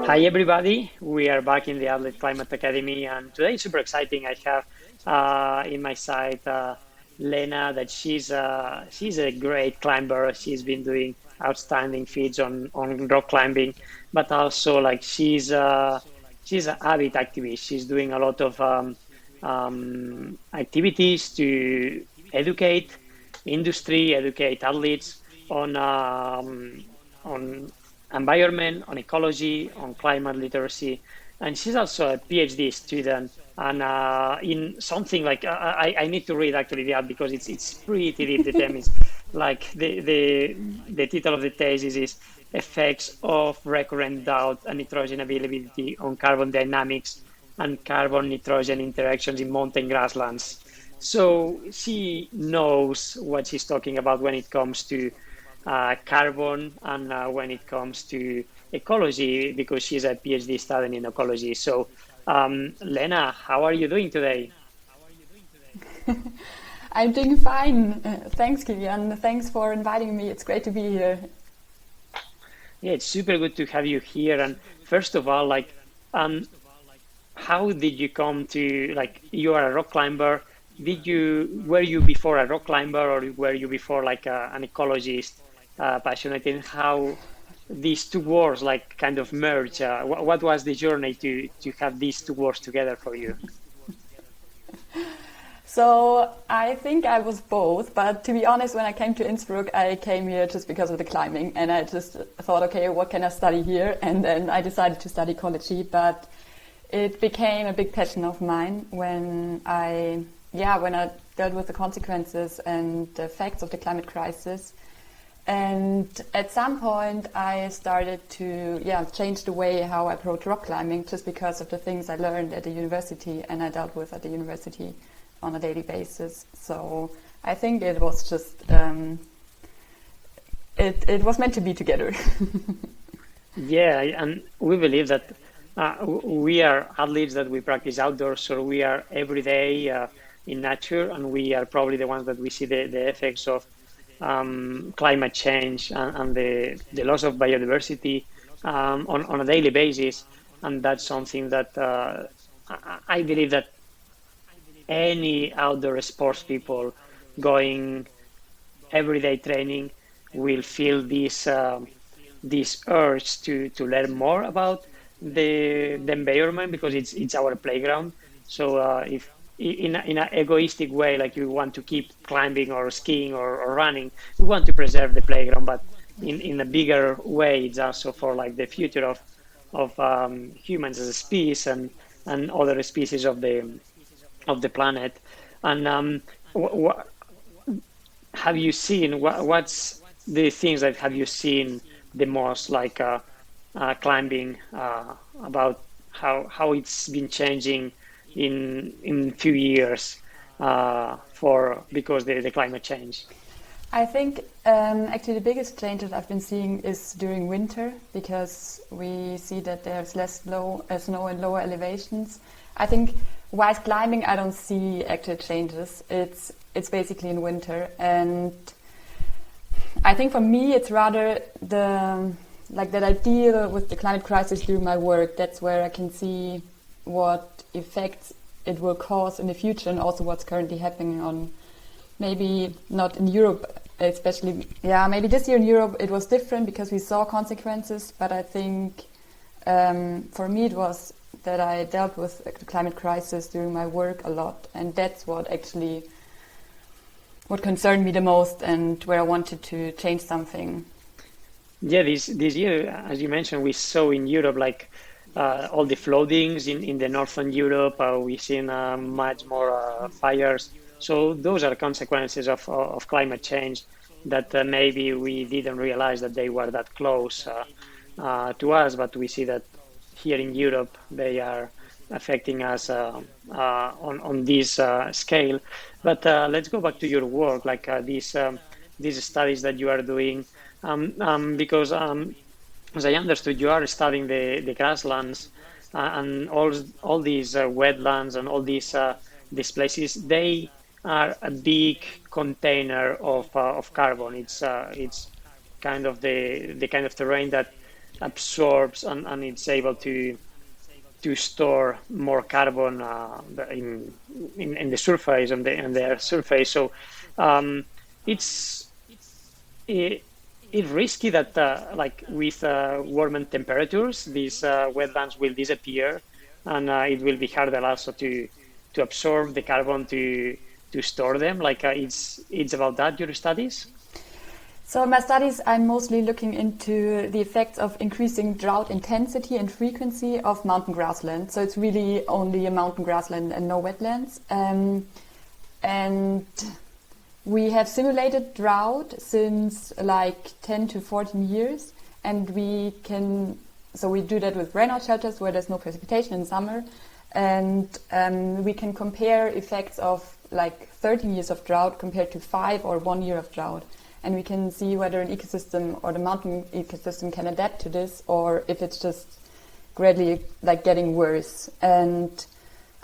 Hi, everybody. We are back in the Athlete Climate Academy, and today is super exciting. I have in my side Lena, that she's a great climber. She's been doing outstanding feats on rock climbing, but also like she's an avid activist. She's doing a lot of activities to educate industry, educate athletes on environment, on ecology, on climate literacy. And she's also a PhD student. And in something like I need to read actually that because it's pretty deep. The theme is like the title of the thesis is effects of recurrent drought and nitrogen availability on carbon dynamics and carbon nitrogen interactions in mountain grasslands. So she knows what she's talking about when it comes to carbon and when it comes to ecology, because she's a PhD studying in ecology. So, Lena, how are you doing today? I'm doing fine. Thanks, Kilian. Thanks for inviting me. It's great to be here. Yeah, it's super good to have you here. And first of all, um, how did you come to, like, you are a rock climber? Were you before a rock climber, or were you before like an ecologist, passionate in how these two worlds like kind of merge? What was the journey to have these two worlds together for you? So I think I was both, but to be honest, when I came to Innsbruck, I came here just because of the climbing, and I just thought, okay, what can I study here? And then I decided to study ecology, but it became a big passion of mine when I dealt with the consequences and the effects of the climate crisis. And at some point, I started to change the way how I approach rock climbing, just because of the things I learned at the university and I dealt with at the university on a daily basis. So I think it was just it was meant to be together. Yeah, and we believe that we are athletes that we practice outdoors, so we are every day in nature, and we are probably the ones that we see the effects of climate change and the loss of biodiversity on a daily basis. And that's something that I believe that any outdoor sports people going everyday training will feel this urge to learn more about the environment, because it's our playground. So if in an egoistic way, like you want to keep climbing or skiing or running, we want to preserve the playground, but in a bigger way, it's also for like the future of humans as a species and other species of the planet. And have you seen what's the things that have you seen the most, like climbing, about how it's been changing in few years for because the climate change? I think actually the biggest change that I've been seeing is during winter, because we see that there's less snow and lower elevations. I think whilst climbing, I don't see actual changes. It's basically in winter, and I think for me it's rather that I deal with the climate crisis during my work. That's where I can see what effects it will cause in the future, and also what's currently happening on, maybe not in Europe, especially, maybe this year in Europe it was different because we saw consequences, but I think for me it was that I dealt with the climate crisis during my work a lot, and that's what concerned me the most and where I wanted to change something. Yeah, this year, as you mentioned, we saw in Europe like all the floodings in the northern Europe. We've seen much more fires. So those are consequences of climate change that maybe we didn't realize that they were that close to us, but we see that here in Europe they are affecting us on this scale. But let's go back to your work, like these studies that you are doing, because as I understood, you are studying the grasslands and all these wetlands and all these places. They are a big container of carbon. It's kind of the kind of terrain that absorbs and it's able to store more carbon in the surface on the Earth's surface. So um, it's it, it's risky that like with warmer temperatures, these wetlands will disappear, and it will be harder also to absorb the carbon to store them. Like it's about that your studies. So in my studies, I'm mostly looking into the effects of increasing drought intensity and frequency of mountain grassland. So it's really only a mountain grassland and no wetlands. And we have simulated drought since like 10 to 14 years. And we do that with rainout shelters where there's no precipitation in summer. And we can compare effects of like 13 years of drought compared to 5 or 1 year of drought. And we can see whether an ecosystem or the mountain ecosystem can adapt to this, or if it's just gradually like getting worse. And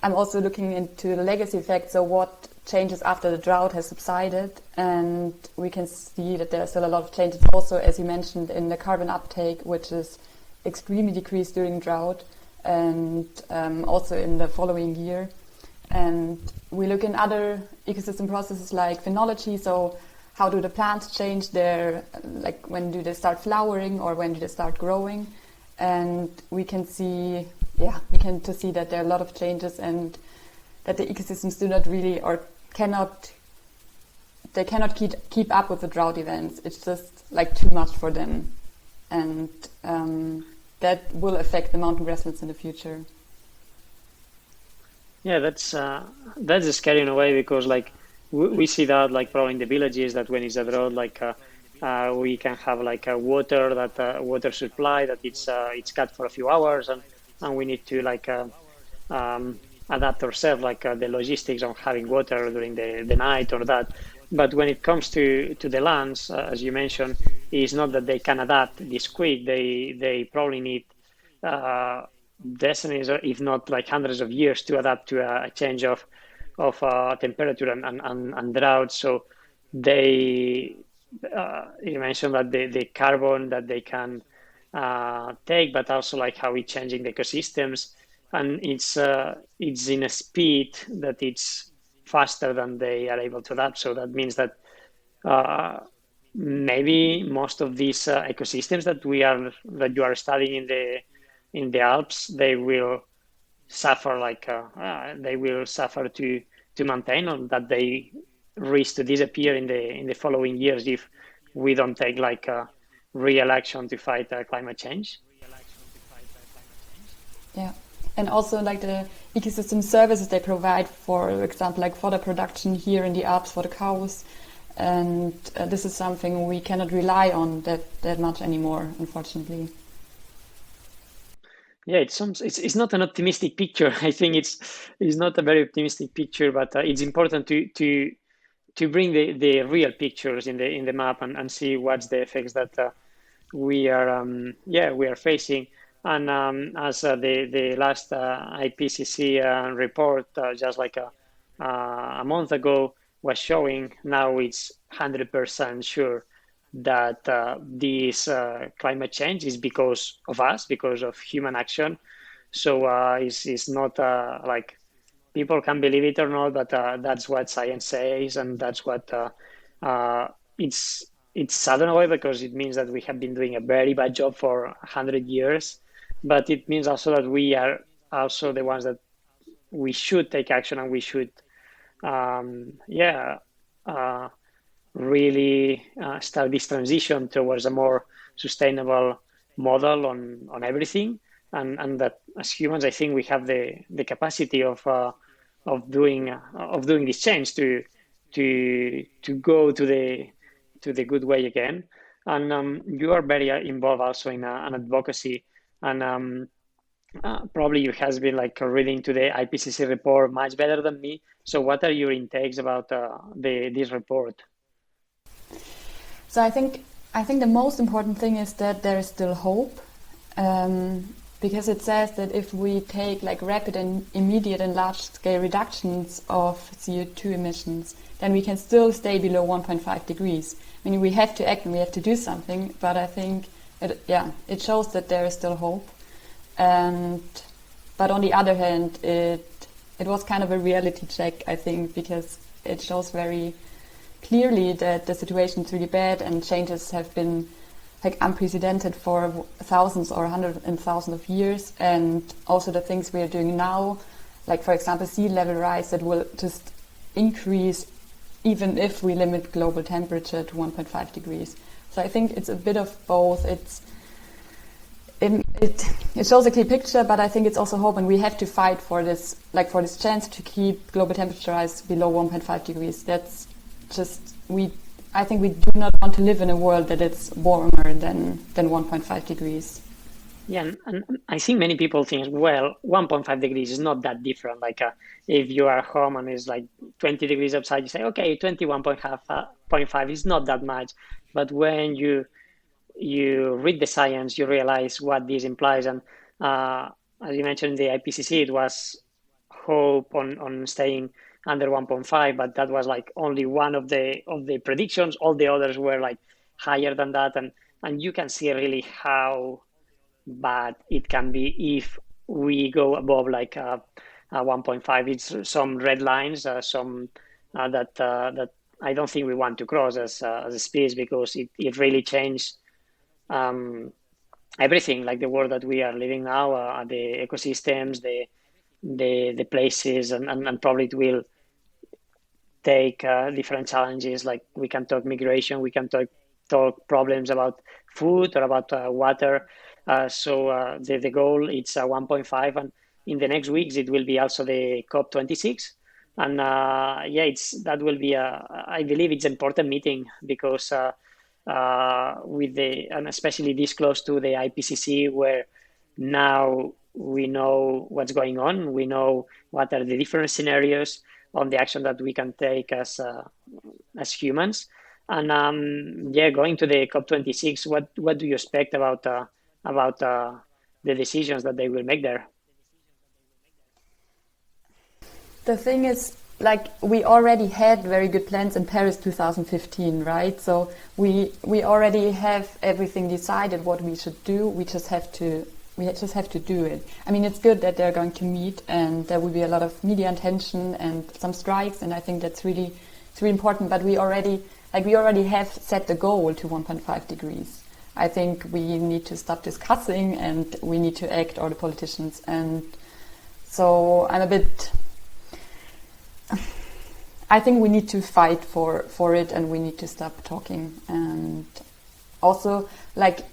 I'm also looking into the legacy effects, so what changes after the drought has subsided. And we can see that there are still a lot of changes also, as you mentioned, in the carbon uptake, which is extremely decreased during drought, and also in the following year. And we look in other ecosystem processes like phenology, so how do the plants change their, like when do they start flowering or when do they start growing? And we can see that there are a lot of changes and that the ecosystems do not really or cannot keep up with the drought events. It's just like too much for them. And that will affect the mountain grasslands in the future. Yeah, that's scary in a way because like we see that like probably in the villages that when it's a drought, like we can have like a water supply that it's cut for a few hours, and we need to like adapt ourselves like the logistics of having water during the night or that. But when it comes to the lands, as you mentioned, it's not that they can adapt this quick. They probably need dozens, if not like hundreds of years to adapt to a change of temperature and drought. So they, you mentioned that the carbon that they can take, but also like how it's changing the ecosystems, and it's in a speed that it's faster than they are able to adapt. So that means that uh, maybe most of these ecosystems that you are studying in the Alps, they will suffer they will suffer to maintain, or that they risk to disappear in the following years if we don't take like real action to fight climate change. Yeah. And also like the ecosystem services they provide, for example, like fodder production here in the Alps for the cows. And this is something we cannot rely on that much anymore, unfortunately. Yeah, it's not an optimistic picture. I think it's not a very optimistic picture, but it's important to bring the real pictures in the map and see what's the effects that we are facing. And as the last IPCC report just like a month ago was showing, now it's 100% sure that this climate change is because of us, because of human action. So it's not like people can believe it or not, but that's what science says, and that's what uh, it's it's sad in a way because it means that we have been doing a very bad job for 100 years, but it means also that we are also the ones that we should take action, and we should yeah uh, really start this transition towards a more sustainable model on everything, and that as humans, I think we have the capacity of doing this change to go to the good way again. And you are very involved also in an advocacy, and probably you has been like reading to the IPCC report much better than me. So what are your intakes about this report? So I think the most important thing is that there is still hope, because it says that if we take like rapid and immediate and large scale reductions of CO2 emissions, then we can still stay below 1.5 degrees. I mean, we have to act and we have to do something, but I think it shows that there is still hope. And but on the other hand, it was kind of a reality check, I think, because it shows very clearly that the situation is really bad and changes have been like unprecedented for thousands or hundreds and thousands of years. And also the things we are doing now, like for example sea level rise, that will just increase even if we limit global temperature to 1.5 degrees. So I think it's a bit of both. It shows a clear picture, but I think it's also hope, and we have to fight for this, like for this chance to keep global temperature rise below 1.5 degrees. That's just I think we do not want to live in a world that it's warmer than 1.5 degrees. Yeah, and I think many people think, well, 1.5 degrees is not that different. Like if you are home and it's like 20 degrees outside, you say, okay, 21.5 is not that much. But when you read the science, you realize what this implies. And as you mentioned in the IPCC, it was hope on staying under 1.5, but that was like only one of the predictions. All the others were like higher than that, and you can see really how bad it can be if we go above like 1.5. It's some red lines, some that I don't think we want to cross as a species, because it really changed everything, like the world that we are living now, the ecosystems, the places, and probably it will take different challenges. Like we can talk migration, we can talk problems about food or about water. So the goal it's 1.5, and in the next weeks it will be also the COP26, and yeah, that will be I believe it's an important meeting because with and especially this close to the IPCC, where now we know what's going on, we know what are the different scenarios on the action that we can take as humans. And yeah, going to the COP26, what do you expect about the decisions that they will make there? The thing is, like, we already had very good plans in Paris 2015, right? So we already have everything decided what we should do. We just have to do it. I mean, it's good that they're going to meet, and there will be a lot of media attention and some strikes, and I think it's really important. But we already have set the goal to 1.5 degrees. I think we need to stop discussing and we need to act, all the politicians. And so I think we need to fight for it, and we need to stop talking. And also, like,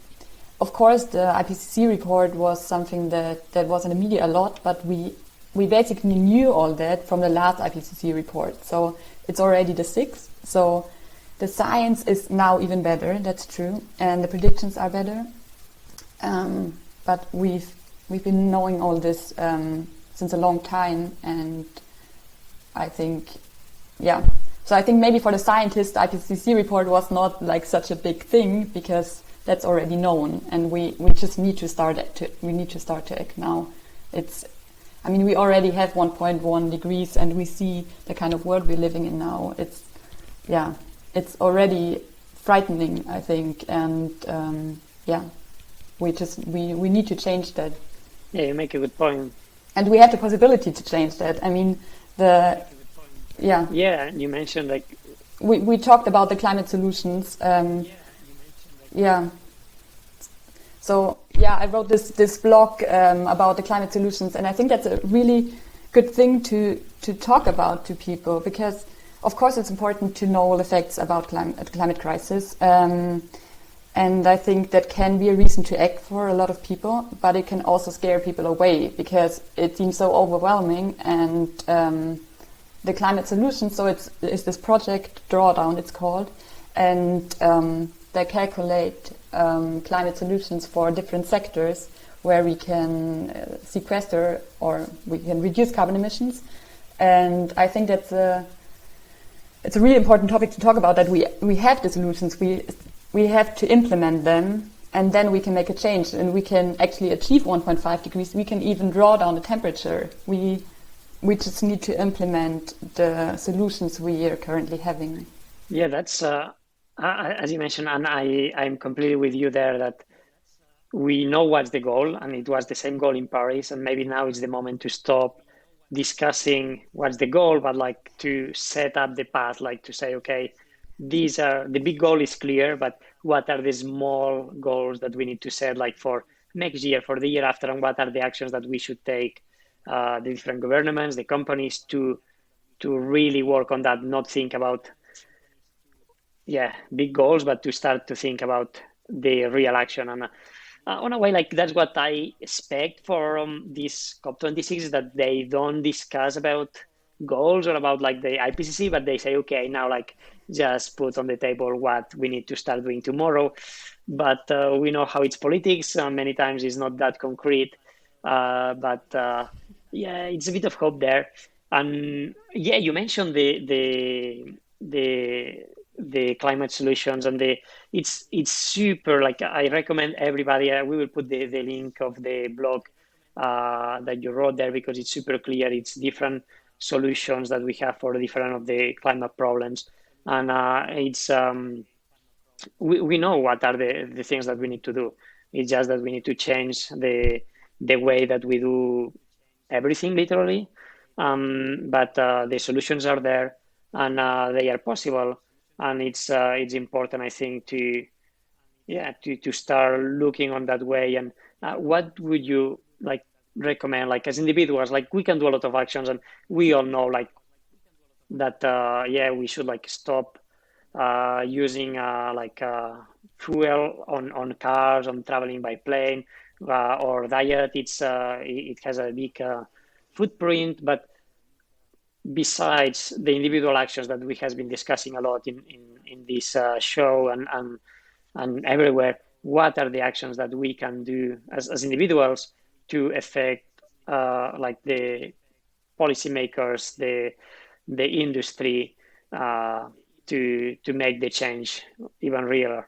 of course, the IPCC report was something that was in the media a lot, but we basically knew all that from the last IPCC report. So it's already the 6th. So the science is now even better, that's true, and the predictions are better. But we've been knowing all this since a long time, and I think, yeah. So I think maybe for the scientists, the IPCC report was not like such a big thing, because that's already known, and we just need to start to act now. I mean, we already have 1.1 degrees, and we see the kind of world we're living in now. It's already frightening, I think, and yeah, we need to change that. Yeah, you make a good point. And we have the possibility to change that. I mean, Yeah, you mentioned like we talked about the climate solutions. Yeah. So yeah, I wrote this blog about the climate solutions, and I think that's a really good thing to talk about to people, because of course it's important to know the facts about climate crisis, and I think that can be a reason to act for a lot of people, but it can also scare people away because it seems so overwhelming. And the climate solution, so it's this project Drawdown, it's called, and they calculate climate solutions for different sectors where we can sequester or we can reduce carbon emissions. And I think it's a really important topic to talk about, that we have the solutions, we have to implement them, and then we can make a change, and we can actually achieve 1.5 degrees. We can even draw down the temperature. We just need to implement the solutions we are currently having. Yeah, that's as you mentioned, and I'm completely with you there, that we know what's the goal, and it was the same goal in Paris, and maybe now is the moment to stop discussing what's the goal, but like to set up the path, like to say, okay, these are the big goal is clear, but what are the small goals that we need to set, like for next year, for the year after, and what are the actions that we should take, the different governments, the companies to really work on that, not think about big goals, but to start to think about the real action. And on a way, like that's what I expect from this COP26, is that they don't discuss about goals or about like the IPCC, but they say, okay, now like just put on the table what we need to start doing tomorrow. But we know how it's politics. Many times it's not that concrete. But yeah, it's a bit of hope there. And yeah, you mentioned the the climate solutions, and the it's super, like I recommend everybody, we will put the link of the blog that you wrote there, because it's super clear. It's different solutions that we have for different of the climate problems, and it's we know what are the things that we need to do. It's just that we need to change the way that we do everything, literally. But the solutions are there, and they are possible. And it's important, I think, to start looking on that way. And what would you like recommend, like as individuals? Like we can do a lot of actions, and we all know like that. We should like stop using fuel on cars, on traveling by plane, or diet. It has a big footprint, but besides the individual actions that we have been discussing a lot in this show and everywhere, what are the actions that we can do as individuals to affect like the policymakers, the industry, to make the change even realer?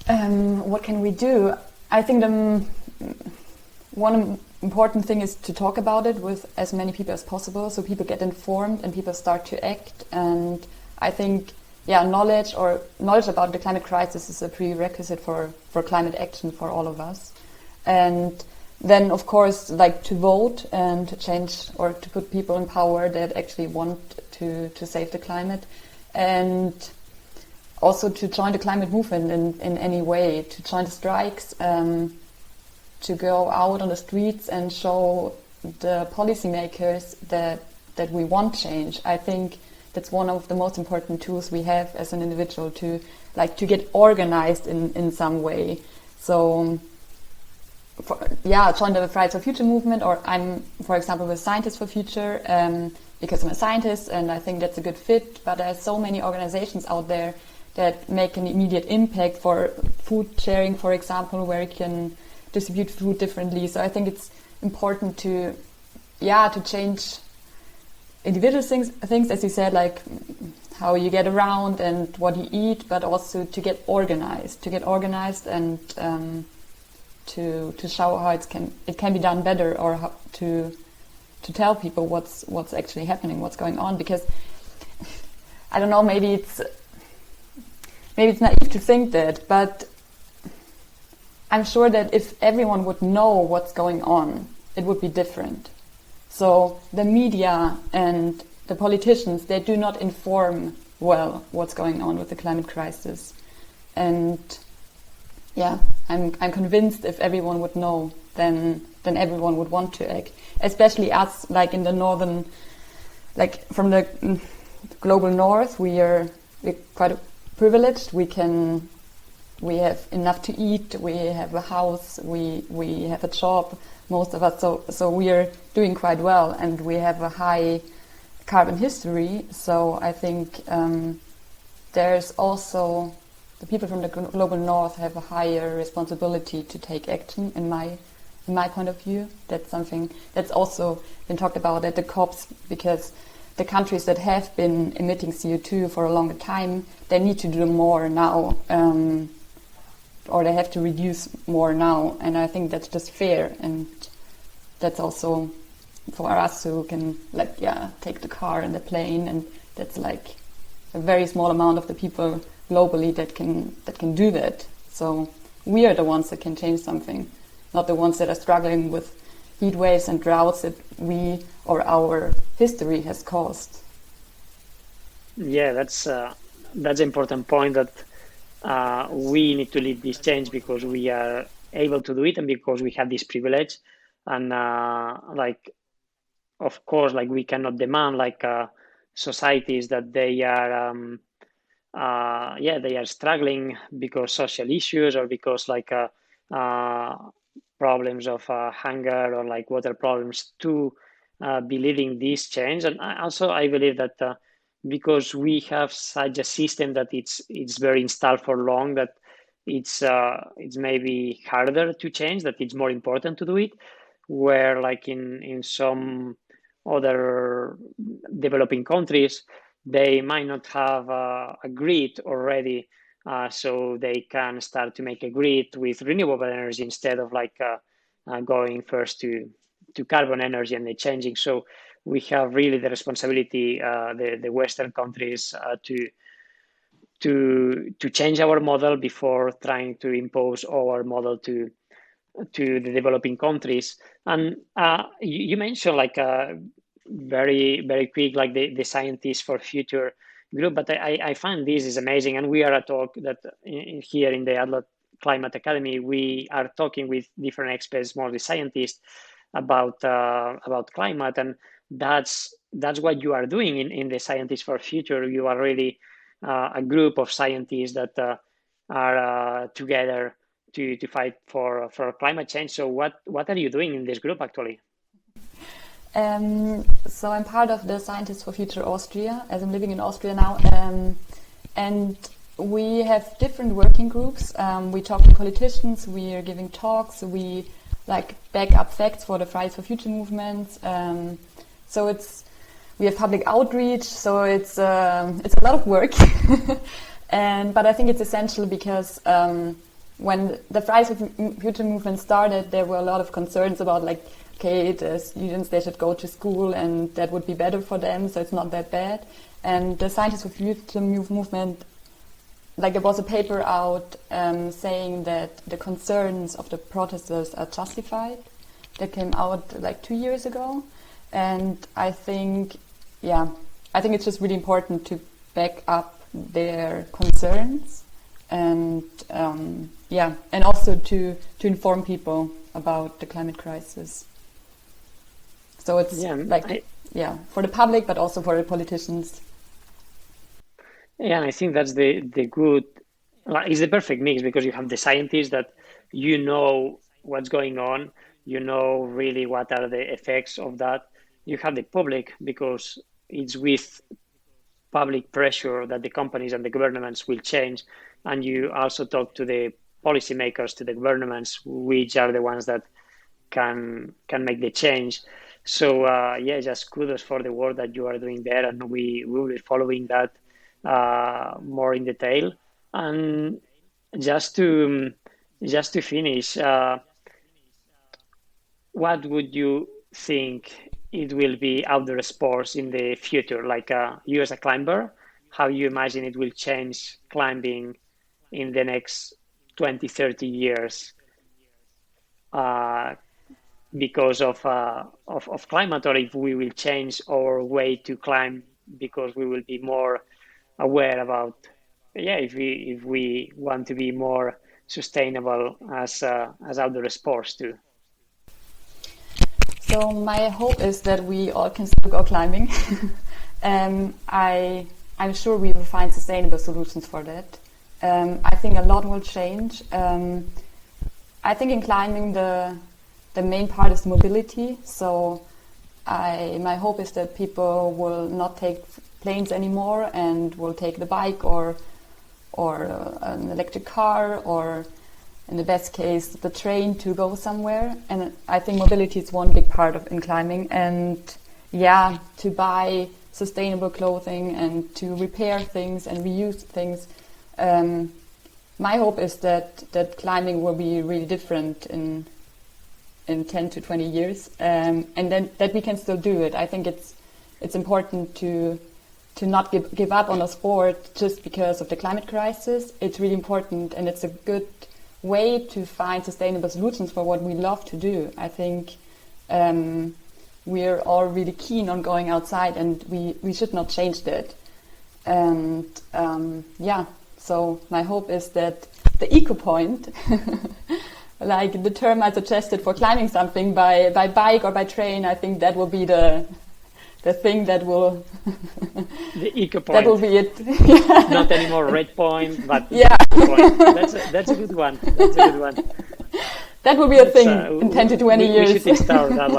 What can we do? I think the one important thing is to talk about it with as many people as possible, so people get informed and people start to act. And I think, knowledge about the climate crisis is a prerequisite for climate action for all of us. And then, of course, like to vote and to change or to put people in power that actually want to save the climate, and also to join the climate movement in any way, to join the strikes, to go out on the streets and show the policymakers that we want change. I think that's one of the most important tools we have as an individual, to get organized in some way. So join the Fridays for Future movement, or I'm, for example, with Scientists for Future, because I'm a scientist and I think that's a good fit. But there are so many organizations out there that make an immediate impact, for food sharing, for example, where you can distribute food differently. So I think it's important to change individual things, as you said, like how you get around and what you eat, but also to get organized and to show how it can be done better, or how to tell people what's actually happening, what's going on. Because I don't know, maybe it's naive to think that, but I'm sure that if everyone would know what's going on, it would be different. So the media and the politicians, they do not inform well what's going on with the climate crisis. And I'm convinced if everyone would know, then everyone would want to act. Especially us, like in the northern, like from the global north, we're quite privileged. We have enough to eat, we have a house, we have a job, most of us, so we are doing quite well, and we have a high carbon history. So I think there's also the people from the global north have a higher responsibility to take action, in my point of view. That's something that's also been talked about at the COPs, because the countries that have been emitting CO2 for a longer time, they need to do more now, or they have to reduce more now. And I think that's just fair, and that's also for us who can take the car and the plane, and that's like a very small amount of the people globally that can do that. So we are the ones that can change something, not the ones that are struggling with heat waves and droughts that we or our history has caused. Yeah, that's an important point that we need to lead this change because we are able to do it and because we have this privilege. And like, of course, like we cannot demand like societies that they are they are struggling because social issues or because like uh, problems of hunger or like water problems to be leading this change. And I believe that because we have such a system that it's very installed for long, that it's maybe harder to change, that it's more important to do it, where like in some other developing countries they might not have a grid already, so they can start to make a grid with renewable energy instead of like going first to carbon energy and the changing. So we have really the responsibility, the Western countries, to change our model before trying to impose our model to the developing countries. And you mentioned like very quick, like the scientists for future group, but I find this is amazing. And we are a talk that here in the Adler Climate Academy, we are talking with different experts, mostly scientists, about climate. And that's what you are doing in the Scientists for Future. You are really a group of scientists that are together to fight for climate change. So what are you doing in this group actually? So I'm part of the Scientists for Future Austria, as I'm living in Austria now, and we have different working groups. We talk to politicians, we are giving talks, we like back up facts for the Fridays for Future movements. So we have public outreach, so it's a lot of work. But I think it's essential because when the Fridays for Future movement started, there were a lot of concerns about like, okay, the students, they should go to school and that would be better for them, so it's not that bad. And the Scientists for Future movement, like there was a paper out saying that the concerns of the protesters are justified. That came out like 2 years ago. And I think it's just really important to back up their concerns and and also to inform people about the climate crisis. So it's for the public, but also for the politicians. Yeah, and I think that's the good, like, it's the perfect mix because you have the scientists that you know what's going on, you know really what are the effects of that. You have the public because it's with public pressure that the companies and the governments will change. And you also talk to the policymakers, to the governments, which are the ones that can make the change. So just kudos for the work that you are doing there, and we will be following that more in detail. And just to finish, what would you think it will be outdoor sports in the future? Like you as a climber, how you imagine it will change climbing in the next 20, 30 years because of climate, or if we will change our way to climb because we will be more aware about, if we want to be more sustainable as outdoor sports too. So my hope is that we all can still go climbing. I'm sure we will find sustainable solutions for that. I think a lot will change. I think in climbing the main part is mobility. So my hope is that people will not take planes anymore and will take the bike or an electric car, or in the best case the train to go somewhere. And I think mobility is one big part in climbing, and to buy sustainable clothing and to repair things and reuse things. My hope is that climbing will be really different in 10 to 20 years, and then that we can still do it. I think it's important to to not give up on a sport just because of the climate crisis. It's really important, and it's a good way to find sustainable solutions for what we love to do. I think we're all really keen on going outside, and we should not change that. And so my hope is that the eco point, like the term I suggested for climbing something by bike or by train, I think that will be the thing that will the eco point. That will be it. Not anymore red point, but yeah, point. That's a good one. That's a good one. That will be a thing in 10 to 20 years. We should start that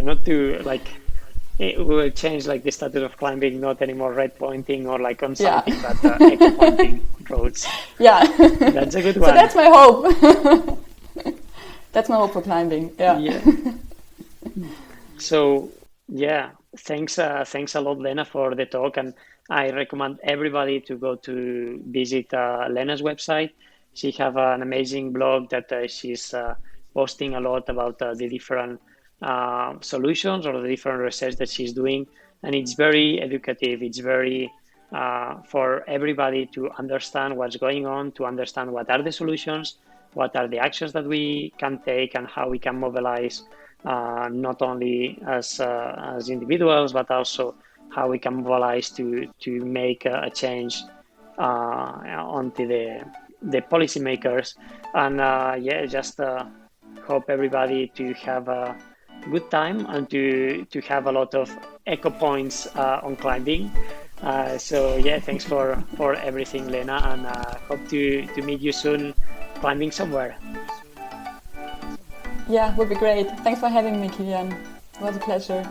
not to we will change the status of climbing, not anymore red pointing or on something, but eco pointing roads. Yeah, that's a good one. So that's my hope. That's my hope for climbing. Yeah. So thanks a lot, Lena, for the talk, and I recommend everybody to go to visit Lena's website. She have an amazing blog that she's posting a lot about the different solutions or the different research that she's doing, and it's very educative. It's very for everybody to understand what's going on, to understand what are the solutions, what are the actions that we can take, and how we can mobilize not only as individuals, but also how we can mobilize to make a change onto the policymakers. And just hope everybody to have a good time and to have a lot of eco points on climbing. Thanks for everything, Lena, and hope to meet you soon climbing somewhere. Yeah, would be great. Thanks for having me, Kilian. It was a pleasure.